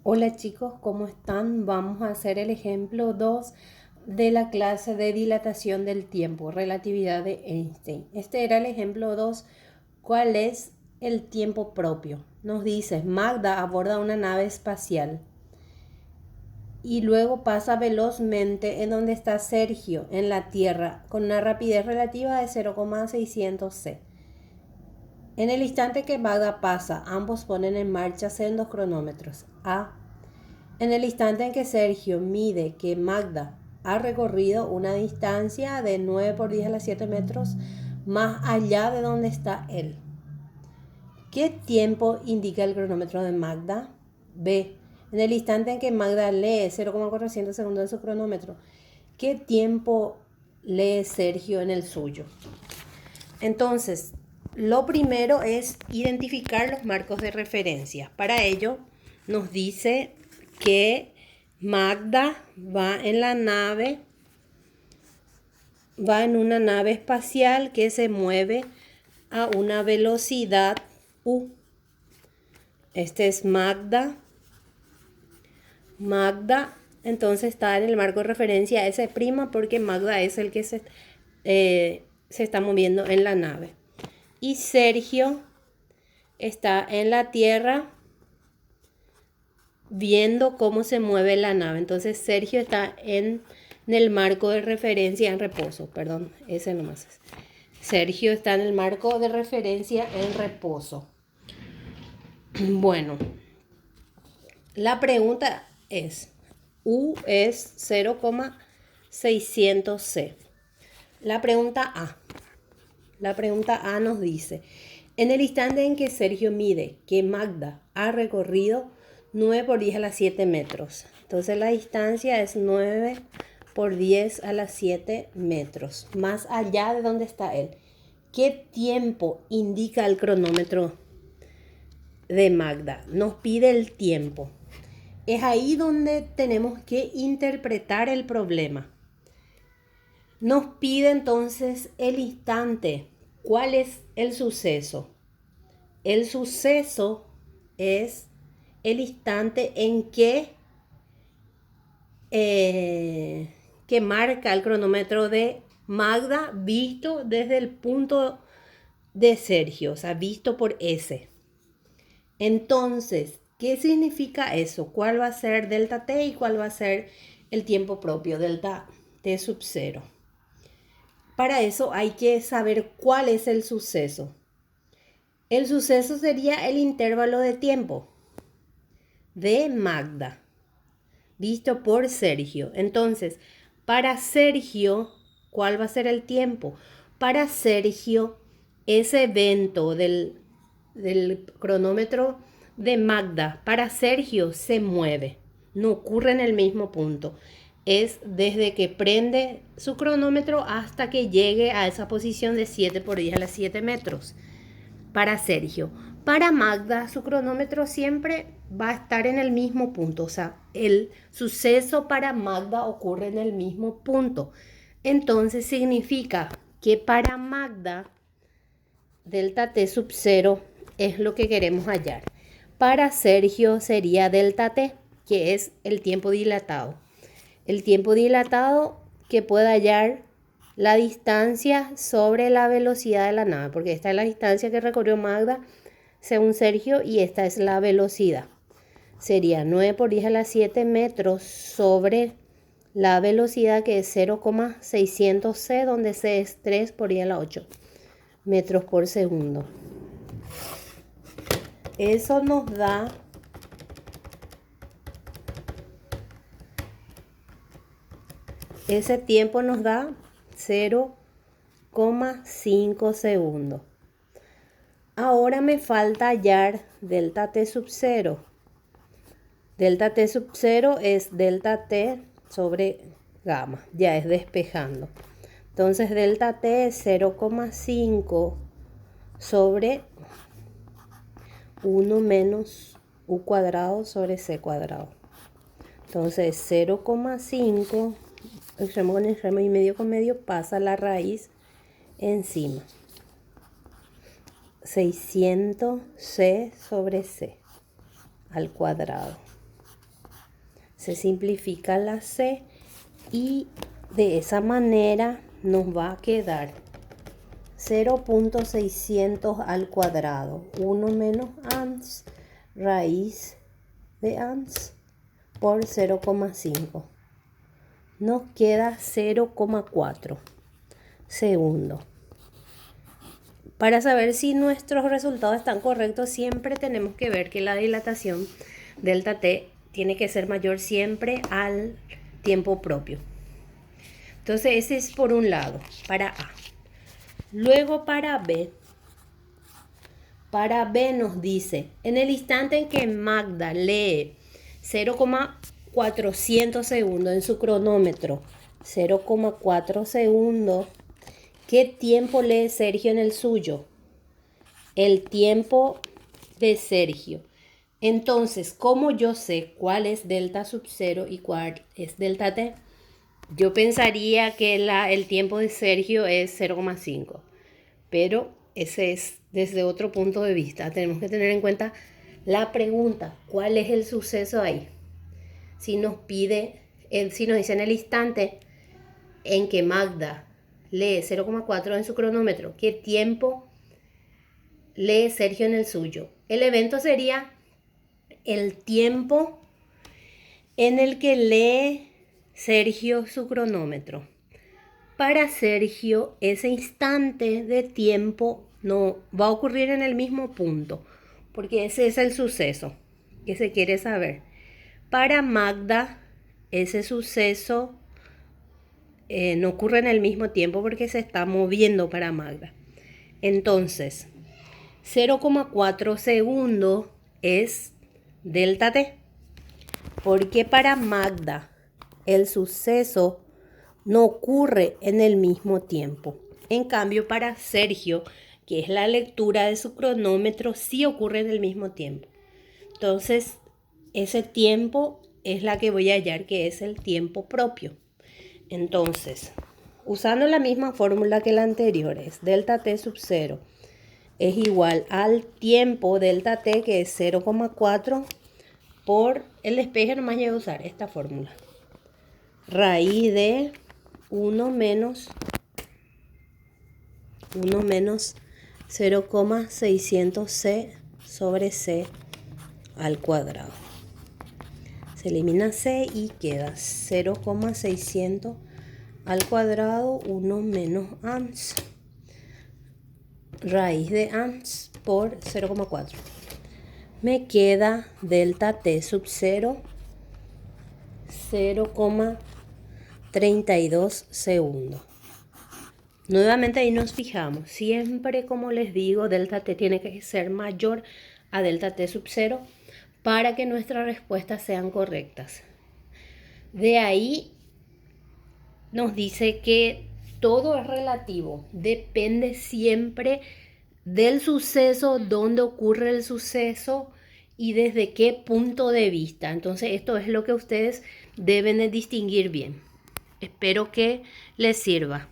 Hola chicos, ¿cómo están? Vamos a hacer el ejemplo 2 de la clase de dilatación del tiempo, relatividad de Einstein. Este era el ejemplo 2. ¿Cuál es el tiempo propio? Nos dice, Magda aborda una nave espacial y luego pasa velozmente en donde está Sergio, en la Tierra, con una rapidez relativa de 0,600 c. En el instante que Magda pasa, ambos ponen en marcha sendos cronómetros. En el instante en que Sergio mide que Magda ha recorrido una distancia de 9 por 10 a la 7 metros más allá de donde está él. ¿Qué tiempo indica el cronómetro de Magda? B. En el instante en que Magda lee 0,400 segundos en su cronómetro, ¿qué tiempo lee Sergio en el suyo? Entonces, lo primero es identificar los marcos de referencia. Para ello, nos dice que Magda va en una nave espacial que se mueve a una velocidad u. Este es Magda. Magda, entonces está en el marco de referencia S' porque Magda es el que se está moviendo en la nave. Y Sergio está en la Tierra viendo cómo se mueve la nave. Entonces Sergio está en el marco de referencia en reposo. Perdón, ese nomás es. Sergio está en el marco de referencia en reposo. Bueno, la pregunta es, U es 0,600 c. La pregunta A nos dice, en el instante en que Sergio mide que Magda ha recorrido 9 por 10 a las 7 metros. Entonces la distancia es 9 por 10 a las 7 metros, más allá de donde está él. ¿Qué tiempo indica el cronómetro de Magda? Nos pide el tiempo. Es ahí donde tenemos que interpretar el problema. Nos pide entonces el instante. ¿Cuál es el suceso? El suceso es el instante en que marca el cronómetro de Magda visto desde el punto de Sergio, o sea, visto por S. Entonces, ¿qué significa eso? ¿Cuál va a ser delta t y cuál va a ser el tiempo propio, delta t sub 0? Para eso hay que saber cuál es el suceso. El suceso sería el intervalo de tiempo de Magda, visto por Sergio. Entonces, para Sergio, ¿cuál va a ser el tiempo? Para Sergio, ese evento del cronómetro de Magda, para Sergio se mueve, no ocurre en el mismo punto. Es desde que prende su cronómetro hasta que llegue a esa posición de 7 por 10 a las 7 metros. Para Sergio. Para Magda, su cronómetro siempre va a estar en el mismo punto. O sea, el suceso para Magda ocurre en el mismo punto. Entonces significa que para Magda, delta t sub 0 es lo que queremos hallar. Para Sergio sería delta t, que es el tiempo dilatado. El tiempo dilatado que puede hallar la distancia sobre la velocidad de la nave, porque esta es la distancia que recorrió Magda según Sergio y esta es la velocidad. Sería 9 por 10 a las 7 metros sobre la velocidad que es 0,600 c, donde c es 3 por 10 a la 8 metros por segundo. Eso nos da ese tiempo nos da 0,5 segundos. Ahora me falta hallar delta t sub 0. Delta t sub 0 es delta t sobre gamma, ya es despejando. Entonces delta t es 0,5 sobre 1 menos u cuadrado sobre c cuadrado. Entonces 0,5, extremo con extremo y medio con medio, pasa la raíz encima. 600 c sobre c al cuadrado. Se simplifica la c y de esa manera nos va a quedar 0.600 al cuadrado, 1 menos ans, raíz de ans por 0,5. Nos queda 0,4 segundos. Para saber si nuestros resultados están correctos, siempre tenemos que ver que la dilatación delta T tiene que ser mayor siempre al tiempo propio. Entonces ese es por un lado, para A. Luego para B nos dice, en el instante en que Magda lee 0,400 segundos en su cronómetro, 0,4 segundos, ¿qué tiempo lee Sergio en el suyo? El tiempo de Sergio. Entonces, ¿cómo yo sé cuál es delta sub 0 y cuál es delta T? Yo pensaría que el tiempo de Sergio es 0,5, pero ese es desde otro punto de vista. Tenemos que tener en cuenta la pregunta, ¿cuál es el suceso ahí? Si nos dice en el instante en que Magda lee 0,4 en su cronómetro, ¿qué tiempo lee Sergio en el suyo? El evento sería el tiempo en el que lee Sergio su cronómetro. Para Sergio, ese instante de tiempo no va a ocurrir en el mismo punto, porque ese es el suceso que se quiere saber. Para Magda, ese suceso no ocurre en el mismo tiempo porque se está moviendo para Magda. Entonces, 0,4 segundos es delta T, porque para Magda el suceso no ocurre en el mismo tiempo. En cambio, para Sergio, que es la lectura de su cronómetro, sí ocurre en el mismo tiempo. Entonces, ese tiempo es la que voy a hallar, que es el tiempo propio. Entonces, usando la misma fórmula que la anterior, es delta T sub 0 es igual al tiempo delta T, que es 0,4 por el despeje. Nomás llevo a usar esta fórmula. Raíz de 1 menos 0,600 c sobre c al cuadrado. Se elimina c y queda 0,600 al cuadrado, 1 menos ans, raíz de ans por 0,4. Me queda delta T sub 0, 0,32 segundos. Nuevamente ahí nos fijamos, siempre como les digo, delta T tiene que ser mayor a delta T sub 0 para que nuestras respuestas sean correctas. De ahí nos dice que todo es relativo, depende siempre del suceso, dónde ocurre el suceso y desde qué punto de vista. Entonces esto es lo que ustedes deben de distinguir bien. Espero que les sirva.